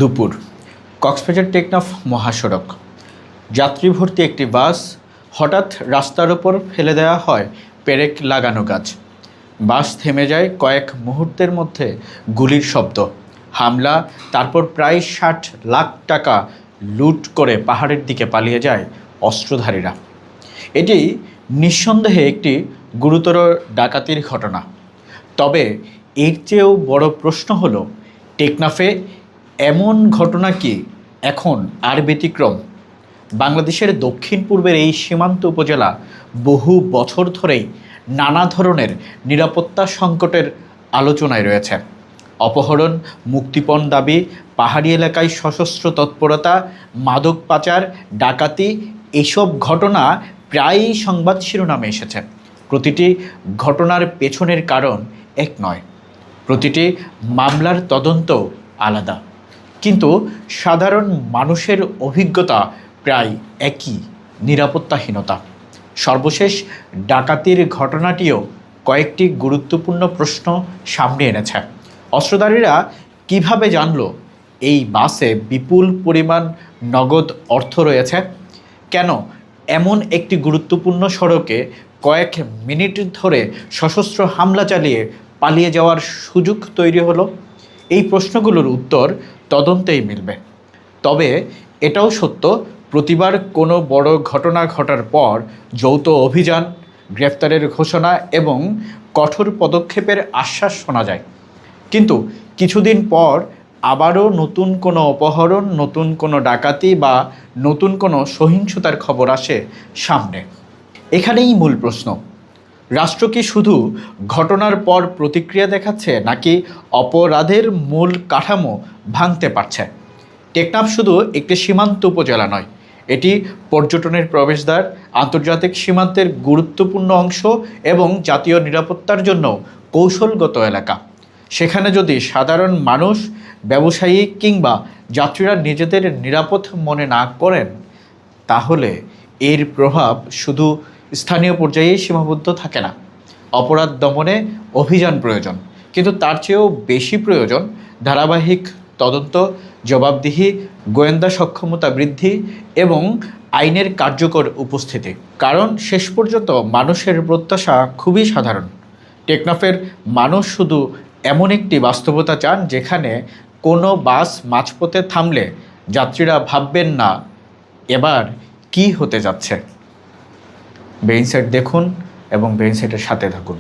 দুপুর, কক্সবাজার টেকনাফ মহাসড়ক। যাত্রী ভর্তি একটি বাস, হঠাৎ রাস্তার ওপর ফেলে দেওয়া হয় পেরেক লাগানো গাছ। বাস থেমে যায় কয়েক মুহূর্তের মধ্যে। গুলির শব্দ, হামলা, তারপর প্রায় ৬০ লাখ টাকা লুট করে পাহাড়ের দিকে পালিয়ে যায় অস্ত্রধারীরা। এটি নিঃসন্দেহে একটি গুরুতর ডাকাতির ঘটনা। তবে এর চেয়েও বড় প্রশ্ন হলো, টেকনাফে এমন ঘটনা কি এখন আর ব্যতিক্রম? বাংলাদেশের দক্ষিণ পূর্বের এই সীমান্ত উপজেলা বহু বছর ধরেই নানা ধরনের নিরাপত্তা সংকটের আলোচনায় রয়েছে। অপহরণ, মুক্তিপণ দাবি, পাহাড়ি এলাকায় সশস্ত্র তৎপরতা, মাদক পাচার, ডাকাতি, এসব ঘটনা প্রায়ই সংবাদ শিরোনামে এসেছে। প্রতিটি ঘটনার পেছনের কারণ এক নয়, প্রতিটি মামলার তদন্ত আলাদা, কিন্তু সাধারণ মানুষের অভিজ্ঞতা প্রায় একই: নিরাপত্তাহীনতা। সর্বশেষ ডাকাতির ঘটনাটিও কয়েকটি গুরুত্বপূর্ণ প্রশ্ন সামনে এনেছে। অস্ত্রধারীরা কিভাবে জানল এই বাসে বিপুল পরিমাণ নগদ অর্থ রয়েছে? কেন এমন একটি গুরুত্বপূর্ণ সড়কে কয়েক মিনিট ধরে সশস্ত্র হামলা চালিয়ে পালিয়ে যাওয়ার সুযোগ তৈরি হলো? এই প্রশ্নগুলোর উত্তর তদন্তেই মিলবে। তবে এটাও সত্য, প্রতিবার কোনো বড় ঘটনা ঘটার পর যৌথ অভিযান, গ্রেফতারের ঘোষণা এবং কঠোর পদক্ষেপের আশ্বাস শোনা যায়, কিন্তু কিছুদিন পর আবারও নতুন কোনো অপহরণ, নতুন কোনো ডাকাতি বা নতুন কোনো সহিংসতার খবর আসে সামনে। এখানেই মূল প্রশ্ন: রাষ্ট্র কি শুধু ঘটনার পর প্রতিক্রিয়া দেখাচ্ছে, নাকি অপরাধের মূল কাঠামো ভাঙতে পারছে? টেকনাফ শুধু একটি সীমান্ত উপজেলা নয়, এটি পর্যটনের প্রবেশদ্বার, আন্তর্জাতিক সীমান্তের গুরুত্বপূর্ণ অংশ এবং জাতীয় নিরাপত্তার জন্য কৌশলগত এলাকা। সেখানে যদি সাধারণ মানুষ, ব্যবসায়ী কিংবা যাত্রীরা নিজেদের নিরাপদ মনে না করেন, তাহলে এর প্রভাব শুধু স্থানীয় পর্যায়েই সীমাবদ্ধ থাকে না। অপরাধ দমনে অভিযান প্রয়োজন, কিন্তু তার চেয়েও বেশি প্রয়োজন ধারাবাহিক তদন্ত, জবাবদিহি, গোয়েন্দা সক্ষমতা বৃদ্ধি এবং আইনের কার্যকর উপস্থিতি। কারণ শেষ পর্যন্ত মানুষের প্রত্যাশা খুবই সাধারণ। টেকনাফের মানুষ শুধু এমন একটি বাস্তবতা চান যেখানে কোনো বাস মাঝপথে থামলে যাত্রীরা ভাববেন না, এবার কি হতে যাচ্ছে। বেইনসাইট দেখুন এবং বেইনসাইটের সাথে থাকুন।